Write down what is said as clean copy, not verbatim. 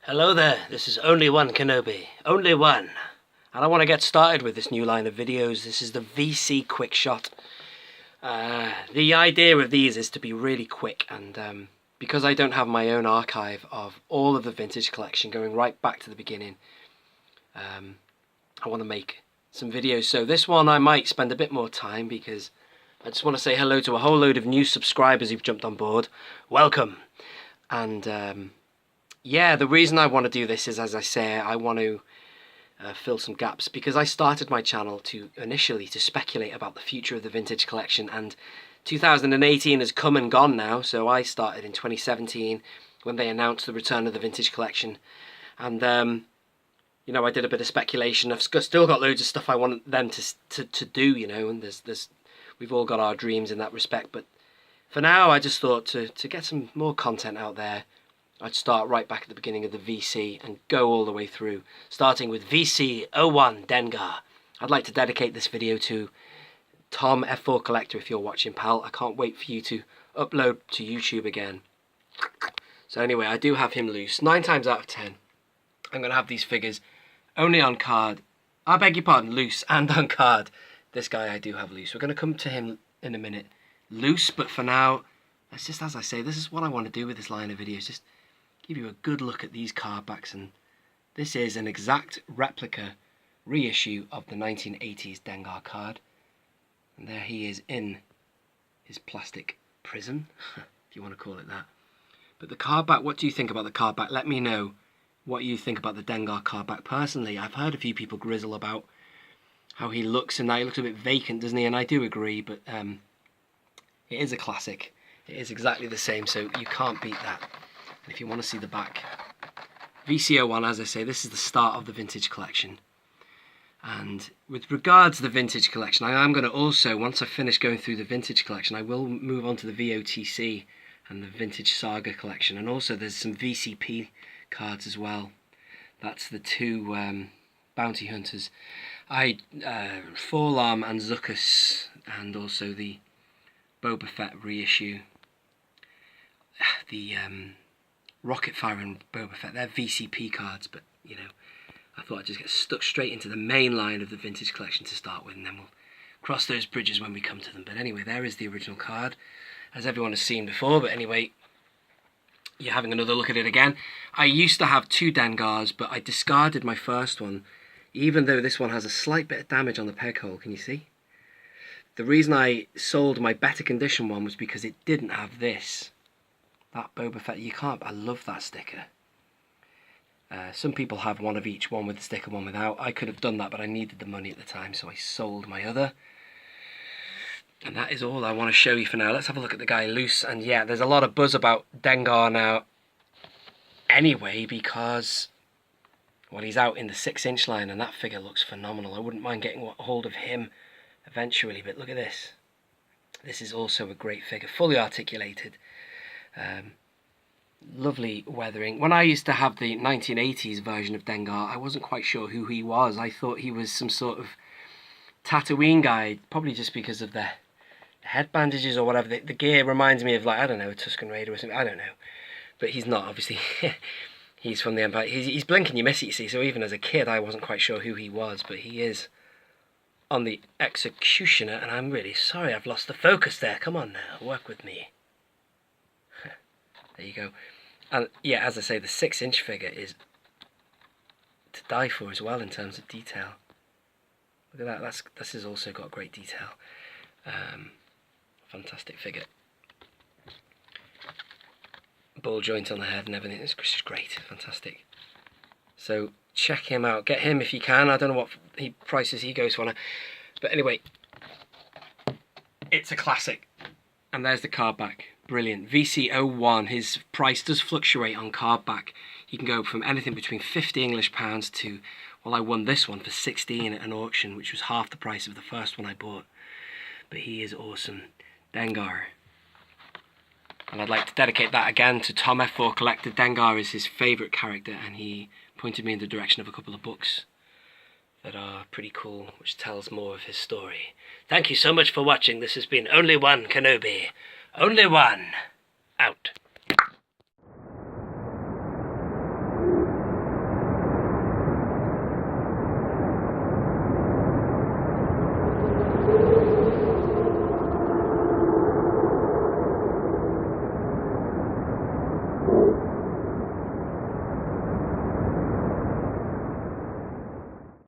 Hello there, this is Only One Kenobi. Only one. And I want to get started with this new line of videos. This is the VC Quick Shot. The idea of these is to be really quick, and because I don't have my own archive of all of the vintage collection going right back to the beginning, I want to make some videos. So this one I might spend a bit more time because I just want to say hello to a whole load of new subscribers who've jumped on board. Welcome. And yeah, the reason I want to do this is, as I say, I want to fill some gaps, because I started my channel initially to speculate about the future of the vintage collection, and 2018 has come and gone now. So I started in 2017 when they announced the return of the vintage collection, and you know, I did a bit of speculation. I've still got loads of stuff I want them to do, you know, and we've all got our dreams in that respect. But for now, I just thought to get some more content out there, I'd start right back at the beginning of the VC and go all the way through, starting with VC01 Dengar. I'd like to dedicate this video to Tom F4 Collector. If you're watching, pal, I can't wait for you to upload to YouTube again. So anyway, I do have him loose. 9 times out of 10, I'm going to have these figures only on card. I beg your pardon, loose and on card. This guy I do have loose. We're going to come to him in a minute. Loose, but for now, it's just, as I say, this is what I want to do with this line of videos. Just give you a good look at these card backs, and this is an exact replica reissue of the 1980s Dengar card, and there he is in his plastic prison, if you want to call it that. But the card back, what do you think about the card back? Let me know what you think about the Dengar card back. Personally, I've heard a few people grizzle about how he looks, and now he looks a bit vacant, doesn't he? And I do agree, but it is a classic. It is exactly the same, so you can't beat that. If you want to see the back, VC01, as I say, this is the start of the vintage collection. And with regards to the vintage collection, I am going to also, once I finish going through the vintage collection, I will move on to the VOTC and the vintage saga collection. And also there's some VCP cards as well. That's the two bounty hunters. Forlarm and Zuckuss, and also the Boba Fett reissue. The Rocket Fire and Boba Fett, they're VCP cards, but you know, I thought I'd just get stuck straight into the main line of the vintage collection to start with, and then we'll cross those bridges when we come to them. But anyway, there is the original card, as everyone has seen before. But anyway, you're having another look at it again. I used to have 2 Dengars, but I discarded my first one, even though this one has a slight bit of damage on the peg hole. Can you see? The reason I sold my better condition one was because it didn't have this. That Boba Fett, you can't, I love that sticker. Some people have one of each, one with the sticker, one without. I could have done that, but I needed the money at the time, so I sold my other. And that is all I want to show you for now. Let's have a look at the guy loose. And yeah, there's a lot of buzz about Dengar now anyway, because, well, he's out in the 6-inch line, and that figure looks phenomenal. I wouldn't mind getting a hold of him eventually, but look at this. This is also a great figure, fully articulated. Lovely weathering. When I used to have the 1980s version of Dengar, I wasn't quite sure who he was. I thought he was some sort of Tatooine guy, probably just because of the head bandages or whatever. The gear reminds me of, like, I don't know, a Tusken Raider or something. I don't know. But he's not, obviously. He's from the Empire. He's blink and you miss it, you see. So even as a kid, I wasn't quite sure who he was, but he is on the Executioner, and I'm really sorry I've lost the focus there. Come on now, work with me. There you go. And yeah, as I say, the 6-inch figure is to die for as well in terms of detail. Look at that. This has also got great detail. Fantastic figure. Ball joint on the head and everything. It's just great. Fantastic. So check him out. Get him if you can. I don't know what prices he goes for now. But anyway, it's a classic. And there's the card back. Brilliant. VC01, his price does fluctuate on card back. You can go from anything between 50 English pounds to, well, I won this one for 16 at an auction, which was half the price of the first one I bought. But he is awesome. Dengar. And I'd like to dedicate that again to Tom F4 Collector. Dengar is his favourite character, and he pointed me in the direction of a couple of books that are pretty cool, which tells more of his story. Thank you so much for watching. This has been Only One Kenobi. Only one. Out.